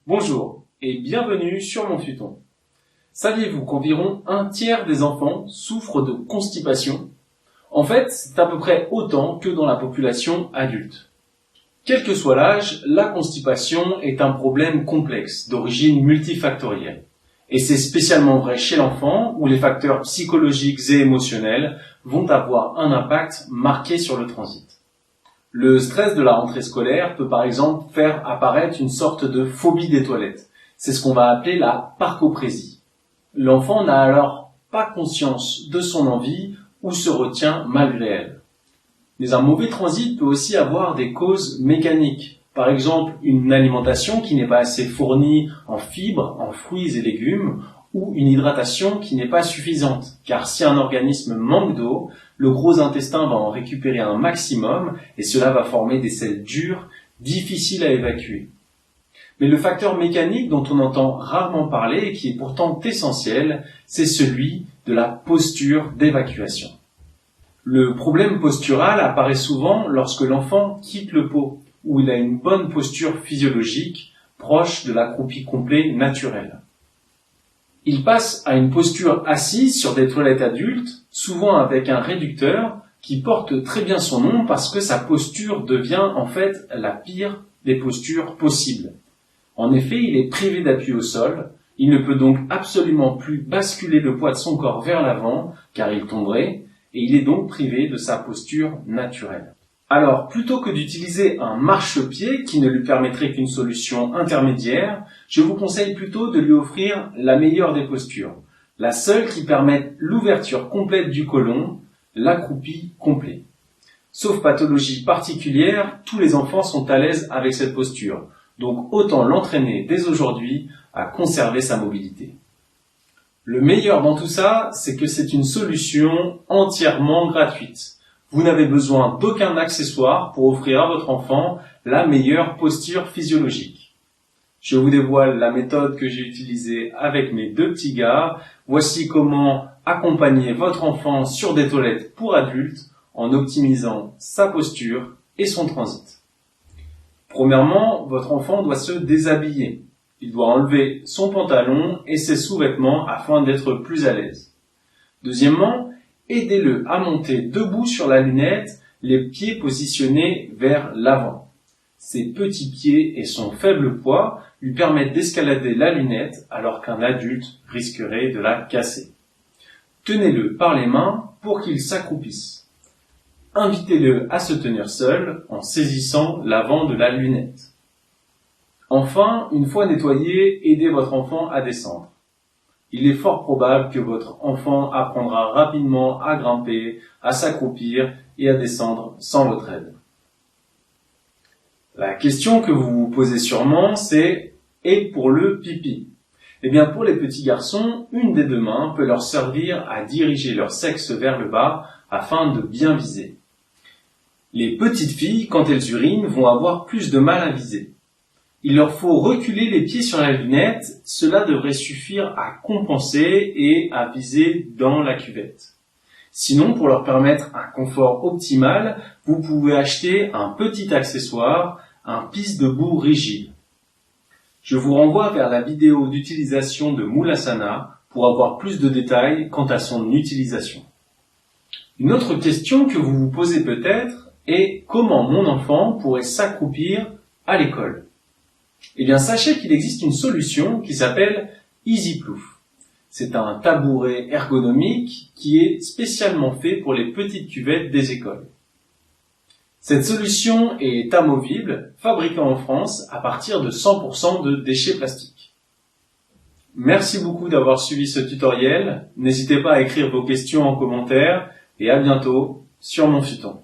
Bonjour et bienvenue sur mon futon. Saviez-vous qu'environ un tiers des enfants souffrent de constipation? En fait, c'est à peu près autant que dans la population adulte. Quel que soit l'âge, la constipation est un problème complexe d'origine multifactorielle. Et c'est spécialement vrai chez l'enfant où les facteurs psychologiques et émotionnels vont avoir un impact marqué sur le transit. Le stress de la rentrée scolaire peut par exemple faire apparaître une sorte de phobie des toilettes. C'est ce qu'on va appeler la parcoprésie. L'enfant n'a alors pas conscience de son envie ou se retient malgré elle. Mais un mauvais transit peut aussi avoir des causes mécaniques. Par exemple, une alimentation qui n'est pas assez fournie en fibres, en fruits et légumes, ou une hydratation qui n'est pas suffisante. Car si un organisme manque d'eau, le gros intestin va en récupérer un maximum et cela va former des selles dures, difficiles à évacuer. Mais le facteur mécanique dont on entend rarement parler et qui est pourtant essentiel, c'est celui de la posture d'évacuation. Le problème postural apparaît souvent lorsque l'enfant quitte le pot, où il a une bonne posture physiologique, proche de l'accroupi complet naturel. Il passe à une posture assise sur des toilettes adultes, souvent avec un réducteur, qui porte très bien son nom parce que sa posture devient en fait la pire des postures possibles. En effet, il est privé d'appui au sol, il ne peut donc absolument plus basculer le poids de son corps vers l'avant, car il tomberait, et il est donc privé de sa posture naturelle. Alors, plutôt que d'utiliser un marchepied qui ne lui permettrait qu'une solution intermédiaire, je vous conseille plutôt de lui offrir la meilleure des postures, la seule qui permette l'ouverture complète du côlon, l'accroupi complet. Sauf pathologie particulière, tous les enfants sont à l'aise avec cette posture, donc autant l'entraîner dès aujourd'hui à conserver sa mobilité. Le meilleur dans tout ça, c'est que c'est une solution entièrement gratuite. Vous n'avez besoin d'aucun accessoire pour offrir à votre enfant la meilleure posture physiologique. Je vous dévoile la méthode que j'ai utilisée avec mes deux petits gars. Voici comment accompagner votre enfant sur des toilettes pour adultes en optimisant sa posture et son transit. Premièrement, votre enfant doit se déshabiller. Il doit enlever son pantalon et ses sous-vêtements afin d'être plus à l'aise. Deuxièmement, aidez-le à monter debout sur la lunette, les pieds positionnés vers l'avant. Ses petits pieds et son faible poids lui permettent d'escalader la lunette alors qu'un adulte risquerait de la casser. Tenez-le par les mains pour qu'il s'accroupisse. Invitez-le à se tenir seul en saisissant l'avant de la lunette. Enfin, une fois nettoyé, aidez votre enfant à descendre. Il est fort probable que votre enfant apprendra rapidement à grimper, à s'accroupir et à descendre sans votre aide. La question que vous vous posez sûrement, c'est « et pour le pipi ?» Eh bien, pour les petits garçons, une des deux mains peut leur servir à diriger leur sexe vers le bas afin de bien viser. Les petites filles, quand elles urinent, vont avoir plus de mal à viser. Il leur faut reculer les pieds sur la lunette, cela devrait suffire à compenser et à viser dans la cuvette. Sinon, pour leur permettre un confort optimal, vous pouvez acheter un petit accessoire, un pisse debout rigide. Je vous renvoie vers la vidéo d'utilisation de Moulasana pour avoir plus de détails quant à son utilisation. Une autre question que vous vous posez peut-être est comment mon enfant pourrait s'accroupir à l'école ? Eh bien, sachez qu'il existe une solution qui s'appelle EasyPlouf. C'est un tabouret ergonomique qui est spécialement fait pour les petites cuvettes des écoles. Cette solution est amovible, fabriquée en France à partir de 100% de déchets plastiques. Merci beaucoup d'avoir suivi ce tutoriel. N'hésitez pas à écrire vos questions en commentaire et à bientôt sur mon futon.